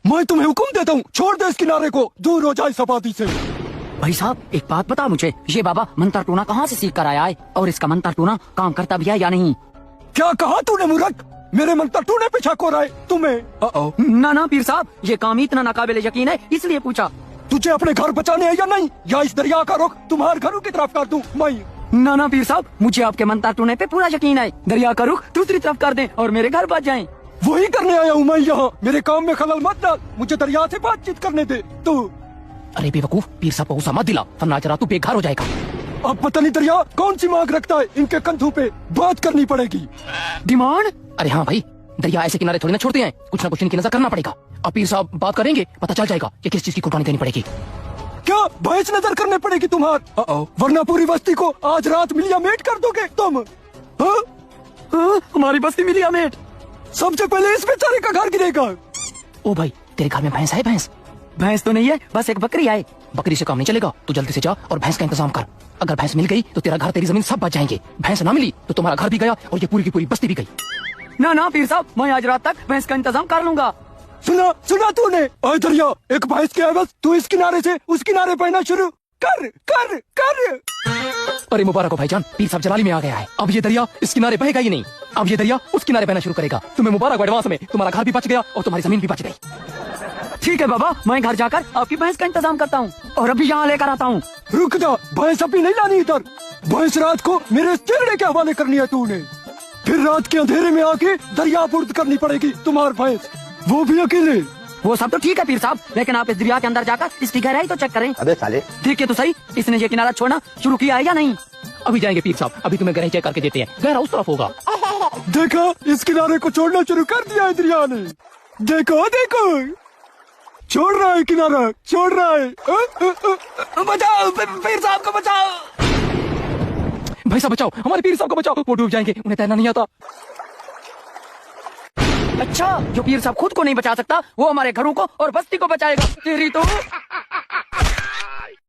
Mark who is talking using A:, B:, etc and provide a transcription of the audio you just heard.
A: मैं तुम्हें हुक्म देता हूँ, छोड़ दे इस किनारे को, दूर हो जाए सपाटी से।
B: भाई साहब एक बात बता मुझे, ये बाबा मंत्र टूना कहाँ से सीख कर आया है, और इसका मंत्र टूना काम करता भी है या नहीं?
A: क्या कहा तूने मूर्ख? मेरे मंत्र टूने पे शक हो रहा है तुम्हें?
B: ना पीर साहब, ये काम इतना नाकाबिले यकीन है इसलिए पूछा।
A: तुझे अपने घर बचाने है या नहीं, या इस दरिया का रुख तुम्हारे घरों की तरफ कर दूं मैं?
B: ना पीर साहब, मुझे आपके मंत्र टूने पे पूरा यकीन है। दरिया का रुख दूसरी तरफ कर दें और मेरे घर बच जाएं।
A: वही करने आया हूँ मैं यहाँ। मेरे काम में खलल मत डाल, मुझे दरिया से बातचीत करने दे तू।
B: अरे बेवकूफ, पीर साहब को गुस्सा मत दिला, वरना जरा तू बेघर हो जाएगा।
A: अब पता नहीं दरिया कौन सी मांग रखता है, इनके कंधों पे बात करनी पड़ेगी।
B: डिमांड? अरे हाँ भाई, दरिया ऐसे किनारे थोड़ी ना छोड़ते हैं, कुछ ना कुछ इनकी नजर करना पड़ेगा। अब पीर साहब बात करेंगे, पता चल जाएगा कि किस चीज की कुर्बानी देनी पड़ेगी।
A: क्या भैंस नजर करने पड़ेगी तुम्हार? वरना पूरी बस्ती को आज रात मिलिया मेट कर दोगे तुम।
B: हमारी बस्ती मिलिया मेट?
A: सबसे पहले इस बेचारे का घर गिरेगा।
B: ओ भाई, तेरे घर में भैंस है? भैंस तो नहीं है, बस एक बकरी है। बकरी से काम नहीं चलेगा, तू जल्दी से जा और भैंस का इंतजाम कर। अगर भैंस मिल गई तो तेरा घर तेरी जमीन सब बच जाएंगे। भैंस ना मिली तो तुम्हारा घर भी गया और ये पूरी की पूरी बस्ती भी गई। ना पीर साहब, मैं आज रात तक भैंस का इंतजाम कर लूंगा।
A: सुना तूने? अरे दरिया, एक भैंस के एवज तू इस किनारे से उस किनारे बहना शुरू कर।
B: अरे मुबारक हो भाईजान, पीर साहब जलाली में आ गया है। अब ये दरिया इस किनारे बहेगा ही नहीं, अब ये दरिया उस किनारे बहना शुरू करेगा। तुम्हें मुबारक एडवांस में, तुम्हारा घर भी बच गया और तुम्हारी जमीन भी बच गई। ठीक है बाबा, मैं घर जाकर आपकी भैंस का इंतजाम करता हूँ और अभी यहाँ लेकर आता हूँ।
A: रुक जा, भैंस अभी नहीं लानी इधर। भैंस रात को मेरे चेहरे के हवाले करनी है तूने, फिर रात के अंधेरे में आके दरियापुर्द करनी पड़ेगी तुम्हारी भैंस, वो भी अकेले।
B: वो सब तो ठीक है पीर साहब, लेकिन आप इस दरिया के अंदर जाकर इसकी गहराई तो चेक करें।
C: अबे साले,
B: देखिए तो सही, इसने ये किनारा छोड़ना शुरू किया है या नहीं? अभी जाएंगे पीर साहब, अभी तुम्हें गहराई चेक करके देते हैं। गहरा उस तरफ होगा।
A: देखा, इस किनारे को छोड़ना शुरू कर दिया है दरिया ने। देखो छोड़ रहा है किनारा, छोड़ रहा है।
B: बचाओ पीर साहब को, बचाओ भाई साहब, बचाओ हमारे पीर साहब को बचाओ, वो डूब जाएंगे, उन्हें तैरना नहीं आता। अच्छा, जो पीर साहब खुद को नहीं बचा सकता वो हमारे घरों को और बस्ती को बचाएगा। तेरी तो